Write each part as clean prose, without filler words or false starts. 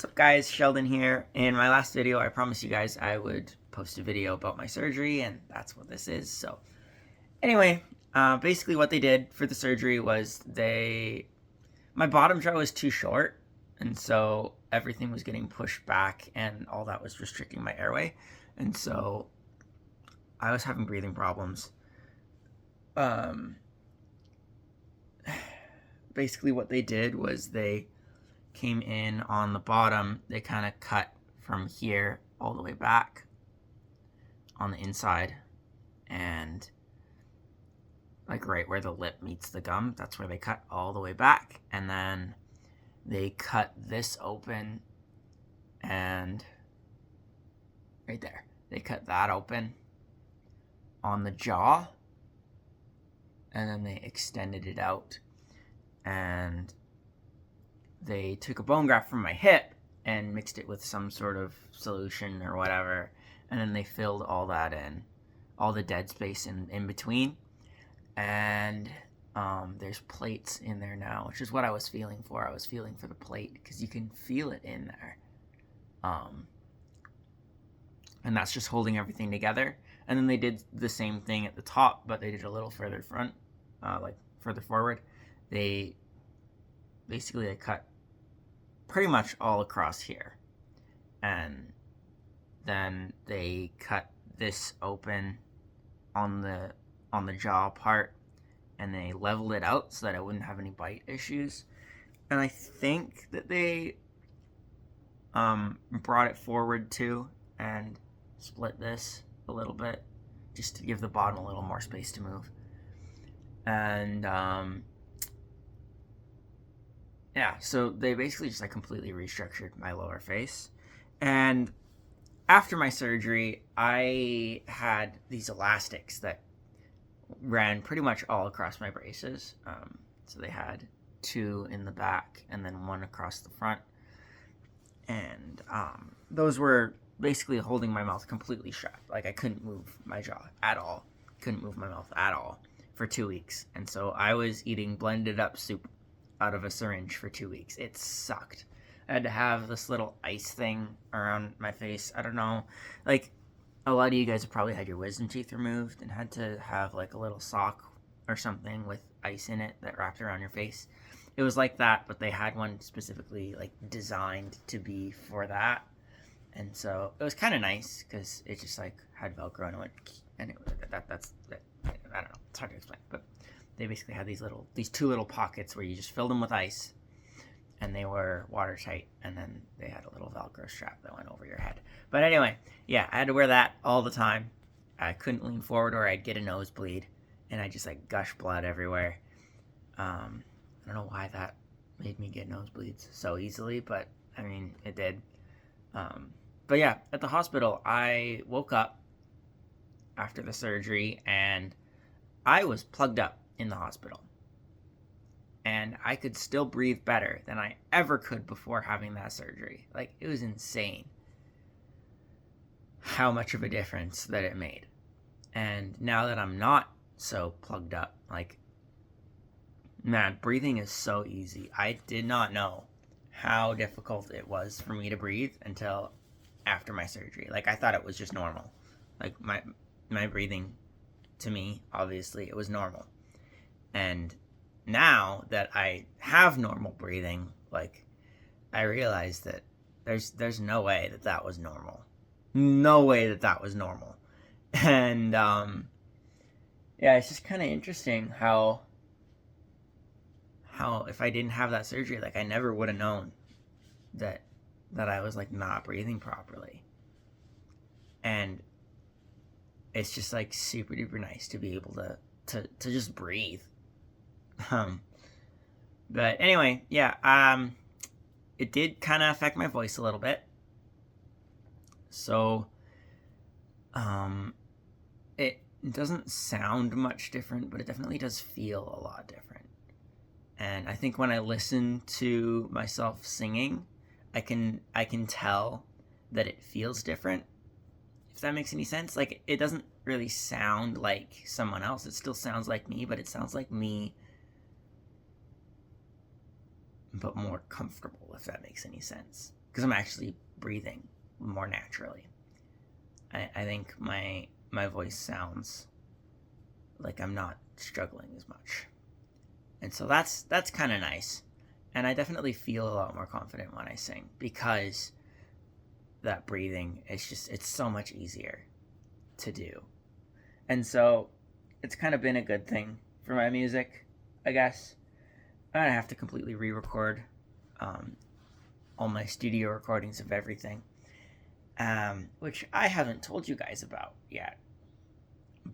What's up guys, Sheldon here. In my last video, I promised you guys I would post a video about my surgery, and that's what this is. So anyway, basically what they did for the surgery was my bottom jaw was too short, and so everything was getting pushed back and all that was restricting my airway. And so I was having breathing problems. Basically what they did was they came in on the bottom. They kind of cut from here all the way back on the inside, and like right where the lip meets the gum, that's where they cut all the way back. And then they cut this open, and right there, they cut that open on the jaw, and then they extended it out, and they took a bone graft from my hip and mixed it with some sort of solution or whatever, and then they filled all that in, all the dead space in between. And there's plates in there now, which is what I was feeling for. I was feeling for the plate because you can feel it in there. And that's just holding everything together. And then they did the same thing at the top, but they did a little further front, like further forward. They cut pretty much all across here, and then they cut this open on the jaw part, and they leveled it out so that I wouldn't have any bite issues. And I think that they brought it forward too and split this a little bit just to give the bottom a little more space to move. And yeah, so they basically just like completely restructured my lower face. And after my surgery, I had these elastics that ran pretty much all across my braces. So they had 2 in the back and then 1 across the front. And those were basically holding my mouth completely shut. Like I couldn't move my jaw at all. Couldn't move my mouth at all for 2 weeks. And so I was eating blended up soup out of a syringe for 2 weeks. It sucked. I had to have this little ice thing around my face. I don't know. Like, a lot of you guys have probably had your wisdom teeth removed and had to have like a little sock or something with ice in it that wrapped around your face. It was like that, but they had one specifically like designed to be for that. And so it was kind of nice because it just like had Velcro and it went, and that's I don't know. It's hard to explain, but they basically had these 2 little pockets where you just filled them with ice, and they were watertight, and then they had a little Velcro strap that went over your head. But anyway, yeah, I had to wear that all the time. I couldn't lean forward or I'd get a nosebleed, and I just like gush blood everywhere. I don't know why that made me get nosebleeds so easily, but I mean, it did. But yeah, at the hospital, I woke up after the surgery, and I was plugged up in the hospital, and I could still breathe better than I ever could before having that surgery. Like, it was insane how much of a difference that it made. And now that I'm not so plugged up, like, man, breathing is so easy. I did not know how difficult it was for me to breathe until after my surgery. Like, I thought it was just normal. Like, my breathing, to me, obviously, it was normal. And now that I have normal breathing, like, I realize that there's no way that was normal. No way that was normal. And yeah, it's just kind of interesting how if I didn't have that surgery, like, I never would have known that I was like not breathing properly. And it's just like super duper nice to be able to just breathe. But anyway, yeah, it did kind of affect my voice a little bit. So, it doesn't sound much different, but it definitely does feel a lot different. And I think when I listen to myself singing, I can tell that it feels different. If that makes any sense. Like, it doesn't really sound like someone else. It still sounds like me, but it sounds like me, but more comfortable, if that makes any sense. because I'm actually breathing more naturally. I think my voice sounds like I'm not struggling as much. And so that's kind of nice. And I definitely feel a lot more confident when I sing because that breathing it's so much easier to do. And so it's kind of been a good thing for my music, I guess. I don't have to completely re-record all my studio recordings of everything, which I haven't told you guys about yet,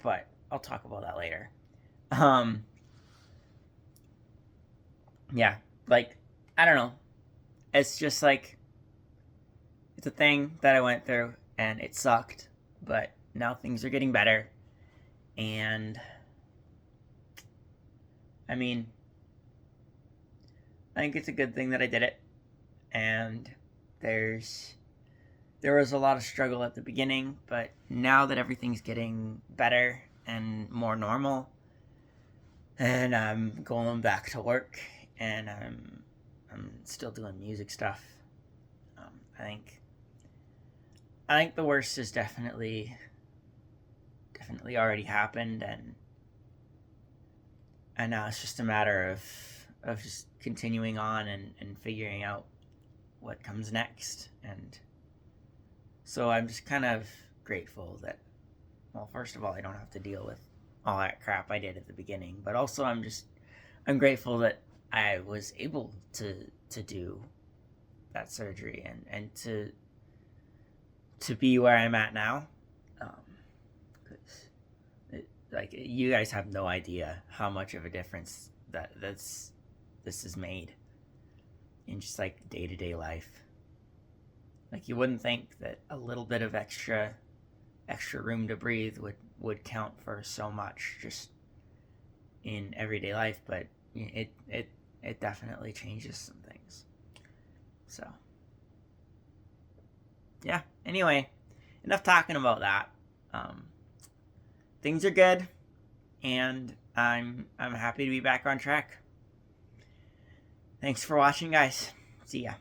but I'll talk about that later. Um, yeah, like, I don't know. It's just like, it's a thing that I went through, and it sucked, but now things are getting better, and I mean, I think it's a good thing that I did it, and there was a lot of struggle at the beginning, but now that everything's getting better and more normal, and I'm going back to work, and I'm still doing music stuff. I think the worst is definitely already happened, and now it's just a matter of just continuing on and figuring out what comes next. And so I'm just kind of grateful that, well, first of all, I don't have to deal with all that crap I did at the beginning, but also I'm grateful that I was able to do that surgery and to be where I'm at now. Because like, you guys have no idea how much of a difference this has made in just like day-to-day life. Like, you wouldn't think that a little bit of extra room to breathe would count for so much just in everyday life, but it definitely changes some things. So yeah, anyway, enough talking about that. Things are good, and I'm happy to be back on track. Thanks for watching, guys. See ya.